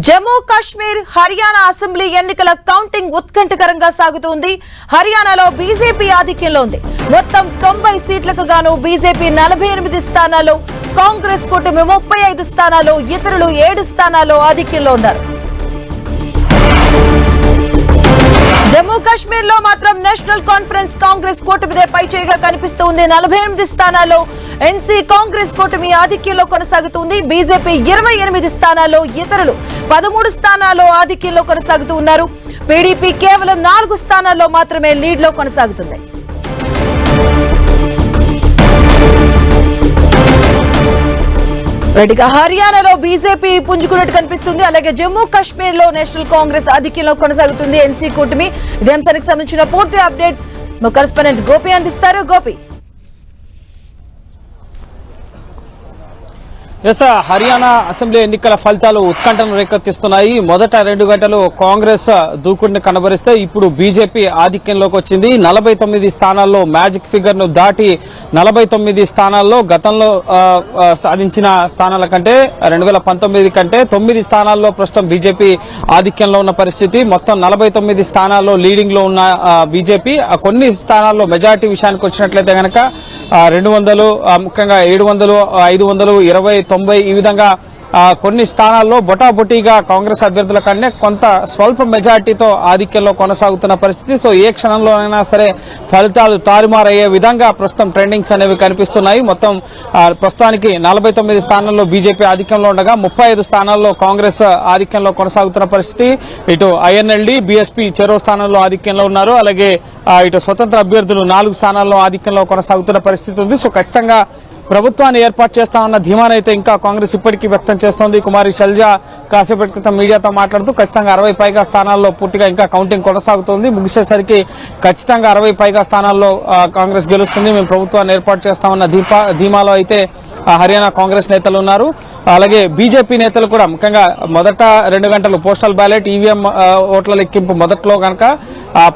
Jammu Kashmir Haryana assembly ఎన్నికల counting ఉత్కంఠకరంగా సాగుతోంది. హర్యానాలో బీజేపీ ఆధిక్యంలో ఉంది. మొత్తం 90 సీట్లకు గాను బీజేపీ 48 స్థానాల్లో, కాంగ్రెస్ కూటమి 35 స్థానాల్లో, ఇతరులు 7 స్థానాల్లో ఆధిక్యంలో ఉన్నారు. జమ్మూ కాశ్మీర్ లో మాత్రం నేషనల్ కాన్ఫరెన్స్ కాంగ్రెస్ కూటమిదే పైచేయిగా కనిపిస్తుంది. 48 స్థానాల్లో ఎన్సీ కాంగ్రెస్ కూటమి ఆధిక్యంలో కొనసాగుతుంది. బీజేపీ 28 స్థానాల్లో, ఇతరులు 13 స్థానాల్లో ఆధిక్యంలో కొనసాగుతూ ఉన్నారు. పీడీపీ కేవలం 4 స్థానాల్లో మాత్రమే లీడ్ లో కొనసాగుతుంది. రెడ్డిగా హర్యానాలో బీజేపీ పుంజుకున్నట్టు కనిపిస్తుంది. అలాగే జమ్మూ కాశ్మీర్ లో నేషనల్ కాంగ్రెస్ ఆధిక్యంలో కొనసాగుతుంది ఎన్సీ కూటమి. ఇదే అంశానికి సంబంధించిన పూర్తి అప్డేట్స్ మా కరెస్పాండెంట్ గోపి అందిస్తారు. గోపి, హర్యానా అసెంబ్లీ ఎన్నికల ఫలితాలు ఉత్కంఠను రేకెత్తిస్తున్నాయి. మొదట 2 గంటలు కాంగ్రెస్ దూకుడిని కనబరిస్తే ఇప్పుడు బీజేపీ ఆధిక్యంలోకి వచ్చింది. 49 స్థానాల్లో మ్యాజిక్ ఫిగర్ ను దాటి 49 స్థానాల్లో గతంలో సాధించిన స్థానాల కంటే 2019 కంటే 9 స్థానాల్లో ప్రస్తుతం బీజేపీ ఆధిక్యంలో ఉన్న పరిస్థితి. మొత్తం 49 స్థానాల్లో లీడింగ్ లో ఉన్న బీజేపీ కొన్ని స్థానాల్లో మెజారిటీ విషయానికి వచ్చినట్లయితే కనుక 200, ముఖ్యంగా 700, 500, 20, 90 ఈ విధంగా కొన్ని స్థానాల్లో బొటాబొటీగా కాంగ్రెస్ అభ్యర్థుల కన్నా కొంత స్వల్ప మెజార్టీతో ఆధిక్యంలో కొనసాగుతున్న పరిస్థితి. సో ఏ క్షణంలోనైనా సరే ఫలితాలు తారుమారయ్యే విధంగా ప్రస్తుతం ట్రెండింగ్స్ అనేవి కనిపిస్తున్నాయి. మొత్తం ప్రస్తుతానికి 49 స్థానాల్లో బీజేపీ ఆధిక్యంలో ఉండగా 35 స్థానాల్లో కాంగ్రెస్ ఆధిక్యంలో కొనసాగుతున్న పరిస్థితి. ఇటు ఐఎన్ఎల్డీ, బీఎస్పీ చెరో స్థానంలో ఆధిక్యంలో ఉన్నారు. అలాగే ఇటు స్వతంత్ర అభ్యర్థులు 4 స్థానాల్లో ఆధిక్యంలో కొనసాగుతున్న పరిస్థితి ఉంది. సో ఖచ్చితంగా ప్రభుత్వాన్ని ఏర్పాటు చేస్తామన్న ధీమానైతే ఇంకా కాంగ్రెస్ ఇప్పటికీ వ్యక్తం చేస్తోంది. కుమారి శైలజ కాసేపటి క్రితం మీడియాతో మాట్లాడుతూ ఖచ్చితంగా 60 పైగా స్థానాల్లో పూర్తిగా ఇంకా కౌంటింగ్ కొనసాగుతోంది. ముగిసేసరికి ఖచ్చితంగా 60 పైగా స్థానాల్లో కాంగ్రెస్ గెలుస్తుంది, మేము ప్రభుత్వాన్ని ఏర్పాటు చేస్తామన్న ధీమాలో అయితే హర్యానా కాంగ్రెస్ నేతలు ఉన్నారు. అలాగే బీజేపీ నేతలు కూడా ముఖ్యంగా మొదట 2 గంటలు పోస్టల్ బ్యాలెట్, ఈవీఎం ఓట్ల లెక్కింపు మొదట్లో కనుక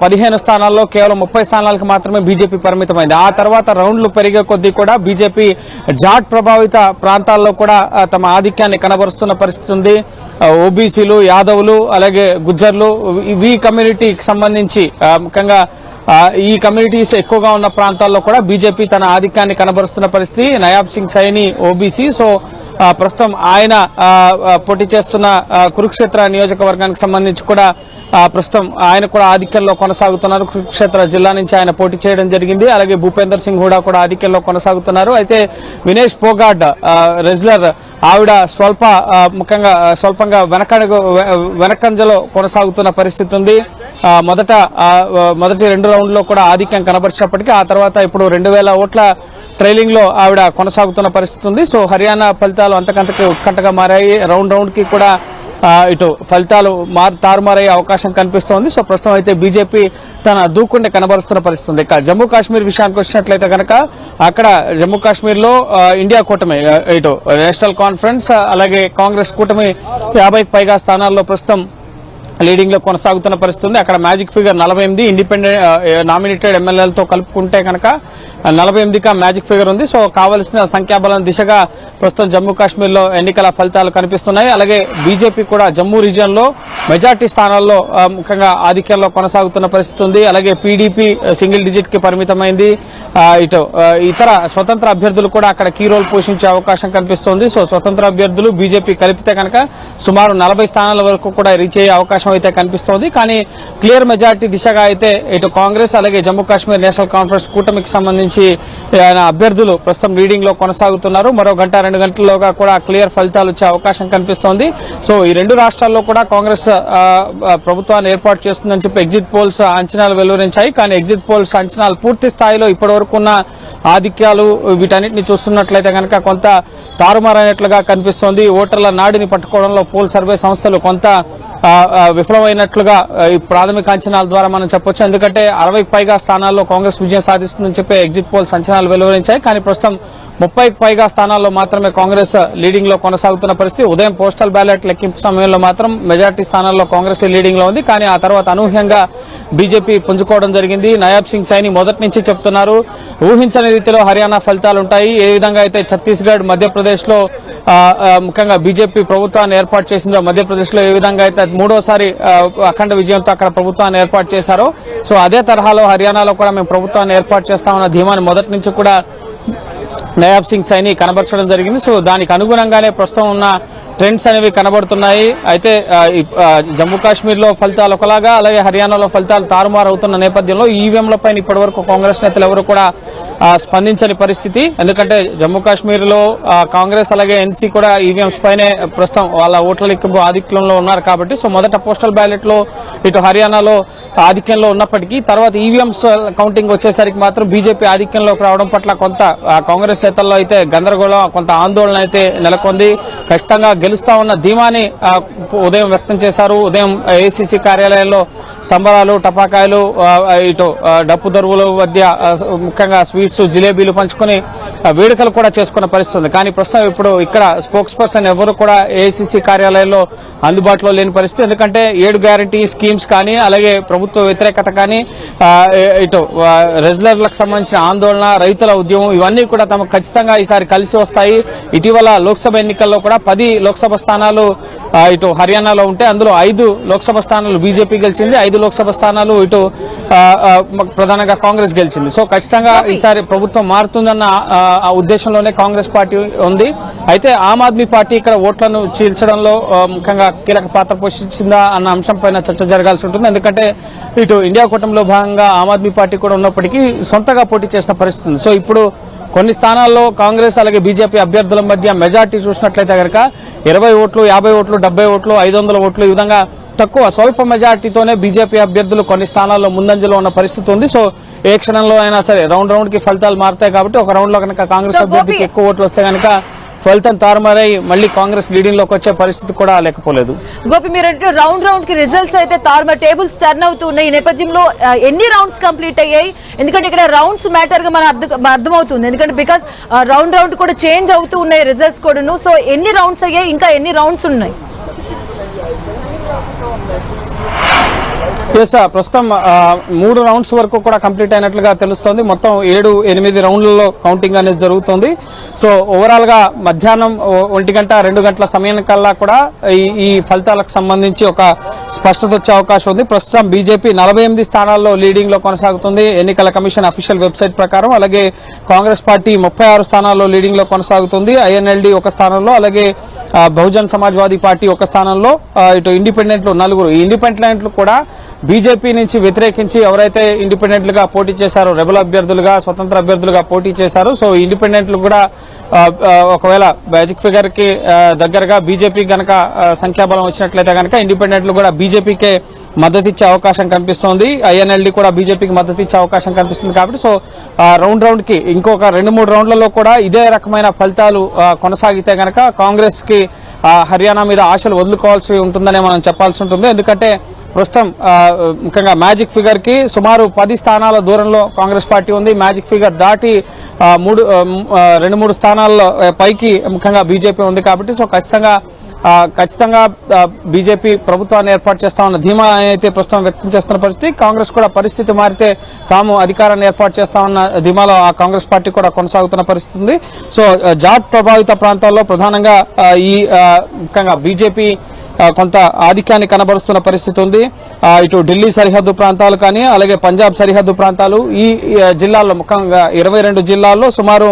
15 స్థానాల్లో కేవలం 30 స్థానాలకు మాత్రమే బీజేపీ పరిమితమైంది. ఆ తర్వాత రౌండ్లు పెరిగే కొద్దీ కూడా బీజేపీ జాట్ ప్రభావిత ప్రాంతాల్లో కూడా తమ ఆధిక్యాన్ని కనబరుస్తున్న పరిస్థితి ఉంది. ఓబీసీలు, యాదవులు, అలాగే గుజ్జర్లు, ఈ కమ్యూనిటీకి సంబంధించి ముఖ్యంగా ఈ కమ్యూనిటీస్ ఎక్కువగా ఉన్న ప్రాంతాల్లో కూడా బీజేపీ తన ఆధిక్యాన్ని కనబరుస్తున్న పరిస్థితి. నయాబ్ సింగ్ సైని ఓబీసీ, సో ప్రస్తుతం ఆయన పోటీ చేస్తున్న కురుక్షేత్ర నియోజకవర్గానికి సంబంధించి కూడా ప్రస్తుతం ఆయన కూడా ఆధిక్యంలో కొనసాగుతున్నారు. కురుక్షేత్ర జిల్లా నుంచి ఆయన పోటీ చేయడం జరిగింది. అలాగే భూపేందర్ సింగ్ హూడా కూడా ఆధిక్యంలో కొనసాగుతున్నారు. అయితే వినేష్ ఫోగాట్ రెజ్లర్ ఆవిడ ముఖ్యంగా స్వల్పంగా వెనకంజలో కొనసాగుతున్న పరిస్థితి ఉంది. మొదటి 2 రౌండ్లో కూడా ఆధిక్యం కనబరిచినప్పటికీ ఆ తర్వాత ఇప్పుడు 2000 ఓట్ల ట్రైలింగ్ లో ఆవిడ కొనసాగుతున్న పరిస్థితి ఉంది. సో హర్యానా ఫలితాలు అంతకంతకు ఉత్కంఠగా మారాయి. రౌండ్ కి కూడా ఇటు ఫలితాలు తారుమారయ్యే అవకాశం కనిపిస్తోంది. సో ప్రస్తుతం అయితే బీజేపీ తన దూకుడిని కనబరుస్తున్న పరిస్థితి ఉంది. ఇక జమ్మూ కాశ్మీర్ విషయానికి వచ్చినట్లయితే కనుక అక్కడ జమ్మూ కాశ్మీర్ లో ఇండియా కూటమి, ఇటు నేషనల్ కాన్ఫరెన్స్ అలాగే కాంగ్రెస్ కూటమి 50కి పైగా స్థానాల్లో ప్రస్తుతం లీడింగ్ లో కొనసాగుతున్న పరిస్థితి ఉంది. అక్కడ మ్యాజిక్ ఫిగర్ 48, ఇండిపెండెంట్ నామినేటెడ్ ఎమ్మెల్యేలతో కలుపుకుంటే కనుక 48గా మ్యాజిక్ ఫిగర్ ఉంది. సో కావలసిన సంఖ్యాబలం దిశగా ప్రస్తుతం జమ్మూ కాశ్మీర్ లో ఎన్నికల ఫలితాలు కనిపిస్తున్నాయి. అలాగే బీజేపీ కూడా జమ్మూ రీజియన్ లో మెజార్టీ స్థానాల్లో ముఖ్యంగా ఆధిక్యంలో కొనసాగుతున్న పరిస్థితి ఉంది. అలాగే పీడీపీ సింగిల్ డిజిట్ కి పరిమితమైంది. ఇటు ఇతర స్వతంత్ర అభ్యర్థులు కూడా అక్కడ కీ రోల్ పోషించే అవకాశం కనిపిస్తోంది. సో స్వతంత్ర అభ్యర్థులు బీజేపీ కలిపితే కనుక సుమారు 40 స్థానాల వరకు కూడా రీచ్ అయ్యే అవకాశం అయితే కనిపిస్తోంది. కానీ క్లియర్ మెజార్టీ దిశగా అయితే ఇటు కాంగ్రెస్ అలాగే జమ్మూ కాశ్మీర్ నేషనల్ కాన్ఫరెన్స్ కూటమికి సంబంధించి అభ్యర్థులు ప్రస్తుతం లీడింగ్ లో కొనసాగుతున్నారు. మరో 1-2 గంటల్లోగా కూడా క్లియర్ ఫలితాలు వచ్చే అవకాశం కనిపిస్తోంది. సో ఈ 2 రాష్ట్రాల్లో కూడా కాంగ్రెస్ ప్రభుత్వాన్ని ఏర్పాటు చేస్తుందని చెప్పి ఎగ్జిట్ పోల్స్ అంచనాలు వెలువరించాయి. కానీ ఎగ్జిట్ పోల్స్ అంచనాలు పూర్తి స్థాయిలో ఇప్పటివరకు ఉన్న ఆధిక్యాలు వీటన్నిటిని చూస్తున్నట్లయితే కనుక కొంత తారుమారైనట్లుగా కనిపిస్తోంది. ఓటర్ల నాడిని పట్టుకోవడంలో పోల్ సర్వే సంస్థలు కొంత విఫలమైనట్లుగా ఈ ప్రాథమిక అంచనాల ద్వారా మనం చెప్పొచ్చు. ఎందుకంటే 60కి పైగా స్థానాల్లో కాంగ్రెస్ విజయం సాధిస్తుందని చెప్పి ఎగ్జిట్ పోల్స్ అంచనాలు వెలువరించాయి. కానీ ప్రస్తుతం 30కి పైగా స్థానాల్లో మాత్రమే కాంగ్రెస్ లీడింగ్ లో కొనసాగుతున్న పరిస్థితి. ఉదయం పోస్టల్ బ్యాలెట్ లెక్కింపు సమయంలో మాత్రం మెజార్టీ స్థానాల్లో కాంగ్రెస్ లీడింగ్ లో ఉంది. కానీ ఆ తర్వాత అనూహ్యంగా బీజేపీ పుంజుకోవడం జరిగింది. నయాబ్ సింగ్ సైని మొదటి నుంచి చెప్తున్నారు, ఊహించని రీతిలో హర్యానా ఫలితాలు ఉంటాయి. ఏ విధంగా అయితే ఛత్తీస్గఢ్, మధ్యప్రదేశ్ లో ముఖ్యంగా బీజేపీ ప్రభుత్వాన్ని ఏర్పాటు చేసిందో, మధ్యప్రదేశ్ లో ఏ విధంగా అయితే మూడోసారి అఖండ విజయంతో అక్కడ ప్రభుత్వాన్ని ఏర్పాటు చేశారో, సో అదే తరహాలో హర్యానాలో కూడా మేము ప్రభుత్వాన్ని ఏర్పాటు చేస్తామన్న ధీమాని మొదటి నుంచి కూడా నయాబ్ సింగ్ సైని కనబరచడం జరిగింది. సో దానికి అనుగుణంగానే ప్రస్తుతం ఉన్న ట్రెండ్స్ అనేవి కనబడుతున్నాయి. అయితే జమ్మూ కాశ్మీర్ లో ఫలితాలు ఒకలాగా, అలాగే హర్యానాలో ఫలితాలు తారుమారు అవుతున్న నేపథ్యంలో ఈవీఎంలపై ఇప్పటి వరకు కాంగ్రెస్ నేతలు ఎవరు కూడా స్పందించని పరిస్థితి. ఎందుకంటే జమ్మూ కాశ్మీర్ లో కాంగ్రెస్ అలాగే ఎన్సీ కూడా ఈవీఎంస్ పైనే ప్రస్తుతం వాళ్ళ ఓట్ల లెక్కింపు ఆధిక్యంలో ఉన్నారు కాబట్టి, సో మొదట పోస్టల్ బ్యాలెట్ లో ఇటు హర్యానాలో ఆధిక్యంలో ఉన్నప్పటికీ తర్వాత ఈవీఎంస్ కౌంటింగ్ వచ్చేసరికి మాత్రం బీజేపీ ఆధిక్యంలోకి రావడం పట్ల కొంత కాంగ్రెస్ నేతల్లో అయితే గందరగోళం, కొంత ఆందోళన అయితే నెలకొంది. ఖచ్చితంగా గెలుస్తా ఉన్న ధీమాని ఉదయం వ్యక్తం చేశారు. ఉదయం ఏఐసీసీ కార్యాలయంలో సంబరాలు, టపాకాయలు, ఇటు డప్పు దరువుల మధ్య ముఖ్యంగా స్వీట్స్, జిలేబీలు పంచుకుని వేడుకలు కూడా చేసుకున్న పరిస్థితి ఉంది. కానీ ప్రస్తుతం ఇప్పుడు ఇక్కడ స్పోక్స్ పర్సన్ ఎవరు కూడా ఏఐసీసీ కార్యాలయంలో అందుబాటులో లేని పరిస్థితి. ఎందుకంటే 7 గ్యారంటీ స్కీమ్స్ కానీ, అలాగే ప్రభుత్వ వ్యతిరేకత కానీ, ఇటు రెజ్లర్లకు సంబంధించిన ఆందోళన, రైతుల ఉద్యమం, ఇవన్నీ కూడా తమకు ఖచ్చితంగా ఈసారి కలిసి వస్తాయి. ఇటీవల లోక్సభ ఎన్నికల్లో కూడా 10 లోక్సభ స్థానాలు ఇటు హర్యానాలో ఉంటే అందులో 5 లోక్సభ స్థానాలు బీజేపీ గెలిచింది, 5 లోక్సభ స్థానాలు ఇటు ప్రధానంగా కాంగ్రెస్ గెలిచింది. సో ఖచ్చితంగా ఈసారి ప్రభుత్వం మారుతుందన్న ఉద్దేశంలోనే కాంగ్రెస్ పార్టీ ఉంది. అయితే ఆమ్ ఆద్మీ పార్టీ ఇక్కడ ఓట్లను చీల్చడంలో ముఖ్యంగా కీలక పాత్ర పోషించిందా అన్న అంశం పైన చర్చ జరగాల్సి ఉంటుంది. ఎందుకంటే ఇటు ఇండియా కూటమిలో భాగంగా ఆమ్ ఆద్మీ పార్టీ కూడా ఉన్నప్పటికీ సొంతగా పోటీ చేసిన పరిస్థితి ఉంది. సో ఇప్పుడు కొన్ని స్థానాల్లో కాంగ్రెస్ అలాగే బీజేపీ అభ్యర్థుల మధ్య మెజార్టీ చూసినట్లయితే కనుక 20 ఓట్లు, 50 ఓట్లు, 70 ఓట్లు, 500 ఓట్లు, ఈ విధంగా తక్కువ స్వల్ప మెజార్టీతోనే బీజేపీ అభ్యర్థులు కొన్ని స్థానాల్లో ముందంజలో ఉన్న పరిస్థితి ఉంది. సో ఏ క్షణంలో అయినా సరే రౌండ్ కి ఫలితాలు మారుతాయి కాబట్టి ఒక రౌండ్ లో కనుక కాంగ్రెస్ అభ్యర్థికి ఎక్కువ ఓట్లు వస్తే కనుక ఫలితం తారుమారై మళ్ళీ కాంగ్రెస్ లీడింగ్ లోకి వచ్చే పరిస్థితి కూడా లేకపోలేదు. గోపి, మీరు రౌండ్ కి రిజల్ట్స్ అయితే తారుమారు, టేబుల్స్ టర్న్ అవుతున్నాయి. ఈ నేపథ్యంలో ఎన్ని రౌండ్స్ కంప్లీట్ అయ్యాయి? ఎందుకంటే ఇక్కడ రౌండ్స్ మ్యాటర్ గా మన అర్థమవుతుంది. ఎందుకంటే బికాస్ రౌండ్ కూడా చేంజ్ అవుతూ ఉన్నాయి రిజల్ట్స్ కూడాను. సో ఎన్ని రౌండ్స్ అయ్యాయి, ఇంకా ఎన్ని రౌండ్స్ ఉన్నాయి? ప్రస్తుతం 3 రౌండ్స్ వరకు కూడా కంప్లీట్ అయినట్లుగా తెలుస్తోంది. మొత్తం 7-8 రౌండ్లలో కౌంటింగ్ అనేది జరుగుతుంది. సో ఓవరాల్ గా మధ్యాహ్నం 1 గంట 2 గంటల సమయానికల్లా కూడా ఈ ఫలితాలకు సంబంధించి ఒక స్పష్టత వచ్చే అవకాశం ఉంది. ప్రస్తుతం బీజేపీ 48 స్థానాల్లో లీడింగ్ లో కొనసాగుతుంది ఎన్నికల కమిషన్ అఫీషియల్ వెబ్సైట్ ప్రకారం. అలాగే కాంగ్రెస్ పార్టీ 36 స్థానాల్లో లీడింగ్ లో కొనసాగుతుంది. ఐఎన్ఎల్డి 1 స్థానంలో, అలాగే బహుజన్ సమాజ్వాదీ పార్టీ 1 స్థానంలో, ఇటు ఇండిపెండెంట్లు 4. ఈ ఇండిపెండెంట్లు కూడా బీజేపీ నుంచి వ్యతిరేకించి ఎవరైతే ఇండిపెండెంట్ గా పోటీ చేశారో, రెబల్ అభ్యర్థులుగా, స్వతంత్ర అభ్యర్థులుగా పోటీ చేశారో, సో ఇండిపెండెంట్లు కూడా ఒకవేళ మ్యాజిక్ ఫిగర్ కి దగ్గరగా బీజేపీ గనక సంఖ్యాబలం వచ్చినట్లయితే కనుక ఇండిపెండెంట్లు కూడా బీజేపీకే మద్దతు ఇచ్చే అవకాశం కనిపిస్తోంది. ఐఎన్ఎల్డి కూడా బీజేపీకి మద్దతు ఇచ్చే అవకాశం కనిపిస్తుంది. కాబట్టి సో రౌండ్ కి ఇంకొక 2-3 రౌండ్లలో కూడా ఇదే రకమైన ఫలితాలు కొనసాగితే గనక కాంగ్రెస్ కి హర్యానా మీద ఆశలు వదులుకోవాల్సి ఉంటుందనే మనం చెప్పాల్సి ఉంటుంది. ఎందుకంటే ప్రస్తుతం ముఖ్యంగా మ్యాజిక్ ఫిగర్ కి సుమారు 10 స్థానాల దూరంలో కాంగ్రెస్ పార్టీ ఉంది. మ్యాజిక్ ఫిగర్ దాటి 2-3 స్థానాల్లో పైకి ముఖ్యంగా బీజేపీ ఉంది. కాబట్టి సో ఖచ్చితంగా బీజేపీ ప్రభుత్వాన్ని ఏర్పాటు చేస్తామన్న ధీమా అయితే ప్రస్తుతం వ్యక్తం చేస్తున్న పరిస్థితి. కాంగ్రెస్ కూడా పరిస్థితి మారితే తాము అధికారాన్ని ఏర్పాటు చేస్తామన్న ధీమాలో ఆ కాంగ్రెస్ పార్టీ కూడా కొనసాగుతున్న పరిస్థితి ఉంది. సో జాట్ ప్రభావిత ప్రాంతాల్లో ప్రధానంగా ఈ ముఖ్యంగా బీజేపీ కొంత ఆధిక్యాన్ని కనబరుస్తున్న పరిస్థితి ఉంది. ఇటు ఢిల్లీ సరిహద్దు ప్రాంతాలు కానీ, అలాగే పంజాబ్ సరిహద్దు ప్రాంతాలు, ఈ జిల్లాల్లో ముఖ్యంగా 22 జిల్లాల్లో సుమారు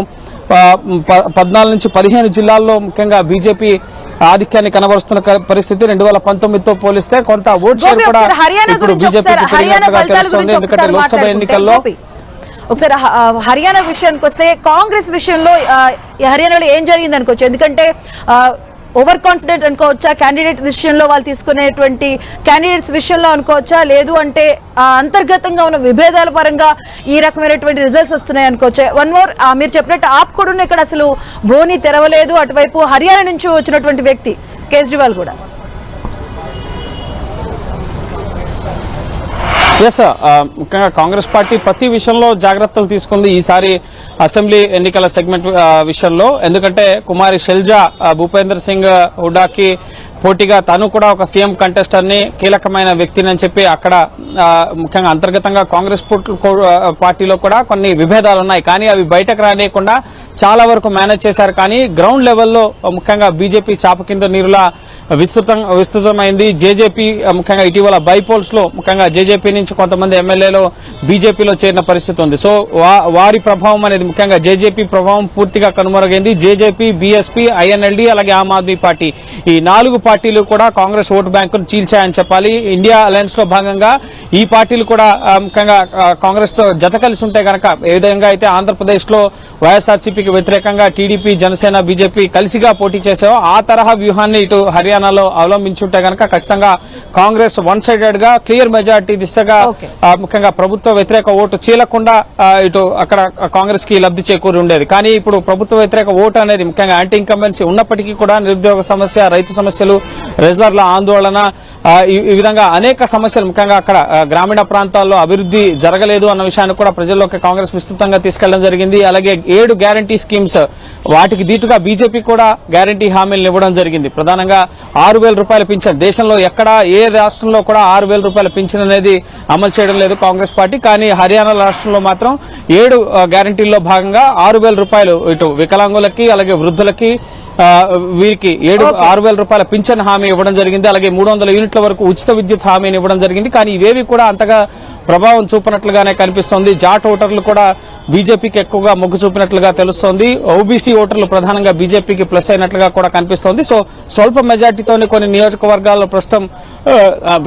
14 నుంచి 15 జిల్లాల్లో ముఖ్యంగా బీజేపీ ఆధిక్యాన్ని కనబరుస్తున్న పరిస్థితి 2019తో పోలిస్తే కొంత ఓట్ షేర్ కూడా ఇప్పుడు బీజేపీకి పెరిగినట్లుగా తెలుస్తోంది. ఎందుకంటే లోక్సభ ఎన్నికల్లో ఒకసారి హర్యానా విషయానికి వస్తే కాంగ్రెస్ విషయంలో హర్యానాలో ఏం జరిగింది అనుకోవచ్చు? ఎందుకంటే ఓవర్ కాన్ఫిడెంట్ అనుకోవచ్చా, క్యాండిడేట్ విషయంలో వాళ్ళు తీసుకునేటువంటి క్యాండిడేట్స్ విషయంలో అనుకోవచ్చా, లేదు అంటే అంతర్గతంగా ఉన్న విభేదాల పరంగా ఈ రకమైనటువంటి రిజల్ట్స్ వస్తున్నాయి అనుకోవచ్చా? వన్ మోర్, మీరు చెప్పినట్టు ఆప్ కూడా ఇక్కడ అసలు బోని తెరవలేదు. అటువైపు హర్యానా నుంచి వచ్చినటువంటి వ్యక్తి కేజ్రీవాల్ కూడా ఎస్ ముఖ్యంగా కాంగ్రెస్ పార్టీ ప్రతి విషయంలో జాగ్రత్తలు తీసుకుంది ఈసారి అసెంబ్లీ ఎన్నికల సెగ్మెంట్ విషయంలో. ఎందుకంటే కుమారి షెల్జా భూపేందర్ సింగ్ హుడాకి పోటీగా తను కూడా ఒక సీఎం కంటెస్టర్ ని, కీలకమైన వ్యక్తిని అని చెప్పి అక్కడ ముఖ్యంగా అంతర్గతంగా కాంగ్రెస్ పార్టీలో కూడా కొన్ని విభేదాలు ఉన్నాయి. కానీ అవి బయటకు రానియకుండా చాలా వరకు మేనేజ్ చేశారు. కానీ గ్రౌండ్ లెవెల్లో ముఖ్యంగా బీజేపీ చాప కింద నీరులా విస్తృతమైంది. జేజేపీ ముఖ్యంగా ఇటీవల బైపోల్స్ లో ముఖ్యంగా జేజేపీ నుంచి కొంతమంది ఎమ్మెల్యేలు బీజేపీలో చేరిన పరిస్థితి ఉంది. సో వారి ప్రభావం అనేది ముఖ్యంగా జేజేపీ ప్రభావం పూర్తిగా కనుమరుగైంది. జేజేపీ, బీఎస్పీ, ఐఎన్ఎల్డీ అలాగే ఆమ్ ఆద్మీ పార్టీ ఈ 4 పార్టీలు కూడా కాంగ్రెస్ ఓటు బ్యాంకును చీల్చాయని చెప్పాలి. ఇండియా అలయన్స్ లో భాగంగా ఈ పార్టీలు కూడా ముఖ్యంగా కాంగ్రెస్ తో జత కలిసి ఉంటే గనక ఏ విధంగా అయితే ఆంధ్రప్రదేశ్ లో వైఎస్ఆర్సీపీకి వ్యతిరేకంగా టీడీపీ, జనసేన, బీజేపీ కలిసిగా పోటీ చేసావో ఆ తరహా వ్యూహాన్ని ఇటు హర్యానాలో అవలంబించుంటే గనక ఖచ్చితంగా కాంగ్రెస్ వన్ సైడెడ్ గా క్లియర్ మెజార్టీ దిశగా ముఖ్యంగా ప్రభుత్వ వ్యతిరేక ఓటు చీలకుండా ఇటు అక్కడ కాంగ్రెస్ కి లబ్ధి చేకూరి ఉండేది. కానీ ఇప్పుడు ప్రభుత్వ వ్యతిరేక ఓటు అనేది ముఖ్యంగా యాంటీ ఇన్కంబెన్సీ ఉన్నప్పటికీ కూడా నిరుద్యోగ సమస్య, రైతు సమస్యలు, రెజ్లర్ల ఆందోళన, ఈ విధంగా అనేక సమస్యలు ముఖ్యంగా అక్కడ గ్రామీణ ప్రాంతాల్లో అభివృద్ధి జరగలేదు అన్న విషయాన్ని కూడా ప్రజల్లోకి కాంగ్రెస్ విస్తృతంగా తీసుకెళ్లడం జరిగింది. అలాగే 7 గ్యారంటీ స్కీమ్స్ వాటికి దీటుగా బీజేపీ కూడా గ్యారంటీ హామీలను ఇవ్వడం జరిగింది. ప్రధానంగా 6,000 రూపాయల పింఛన్, దేశంలో ఎక్కడా ఏ రాష్ట్రంలో కూడా 6,000 రూపాయల పింఛన్ అనేది అమలు చేయడం లేదు కాంగ్రెస్ పార్టీ. కానీ హర్యానా రాష్ట్రంలో మాత్రం 7 గ్యారంటీల్లో భాగంగా 6,000 రూపాయలు ఇటు వికలాంగులకి అలాగే వృద్ధులకి వీరికి 6,000 రూపాయల పింఛన్ హామీ ఇవ్వడం జరిగింది. అలాగే 300 యూనిట్ల వరకు ఉచిత విద్యుత్ హామీని ఇవ్వడం జరిగింది. కానీ ఇవేవి కూడా అంతగా ప్రభావం చూపినట్లుగానే కనిపిస్తోంది. జాట్ ఓటర్లు కూడా బీజేపీకి ఎక్కువగా మొగ్గు చూపినట్లుగా తెలుస్తోంది. ఓబీసీ ఓటర్లు ప్రధానంగా బీజేపీకి ప్లస్ అయినట్లుగా కూడా కనిపిస్తోంది. సో స్వల్ప మెజార్టీతోనే కొన్ని నియోజకవర్గాల్లో ప్రస్తుతం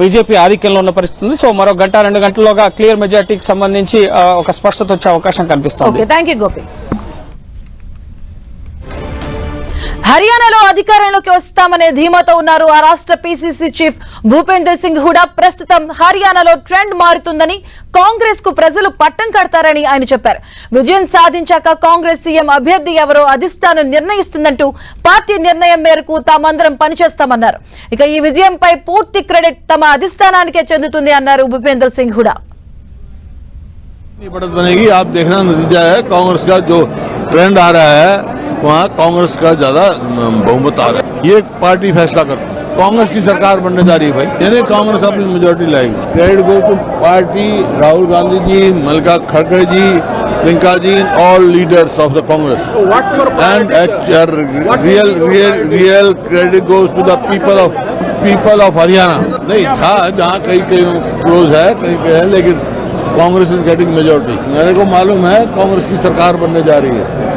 బీజేపీ ఆధిక్యంలో ఉన్న పరిస్థితి ఉంది. సో మరో 1-2 గంటల్లోగా క్లియర్ మెజార్టీకి సంబంధించి ఒక స్పష్టత వచ్చే అవకాశం కనిపిస్తోంది. Thank you Gopi. హర్యానాలో అధికారంలోకి వస్తామనే ధీమాతో ఉన్నారు ఆ రాష్ట్ర పీసీసీ చీఫ్ భూపేందర్ సింగ్ హుడా. ప్రస్తుతం హర్యానాలో ట్రెండ్ మారుతుందని, కాంగ్రెస్ కు ప్రజలు పట్టం కడతారని ఆయన చెప్పారు. విజయం సాధించాక కాంగ్రెస్ సీఎం అభ్యర్థి ఎవరో అధిష్టానం నిర్ణయిస్తుందంటూ పార్టీ నిర్ణయం మేరకు తామందరం పనిచేస్తామన్నారు. ఇక ఈ విజయంపై పూర్తి క్రెడిట్ తమ అధిష్టానానికే చెందుతుంది అన్నారు భూపేందర్ సింగ్ హుడా. बढ़त बनेगी। आप देखना नतीजा है, कांग्रेस का जो ट्रेंड आ रहा है वहाँ कांग्रेस का ज्यादा बहुमत आ रहा है। ये पार्टी फैसला करती है, कांग्रेस की सरकार बनने जा रही है भाई, यानी कांग्रेस अपनी मेजोरिटी लाएगी। Credit go to party, Rahul Gandhi ji, Mallika खड़गे ji, Priyanka ji, all leaders of the Congress and real credit goes to the people of Haryana. नहीं था जहाँ कहीं क्लोज है, कहीं है, लेकिन कांग्रेस इज गेटिंग मेजोरिटी। मेरे को मालूम है कांग्रेस की सरकार बनने जा रही है।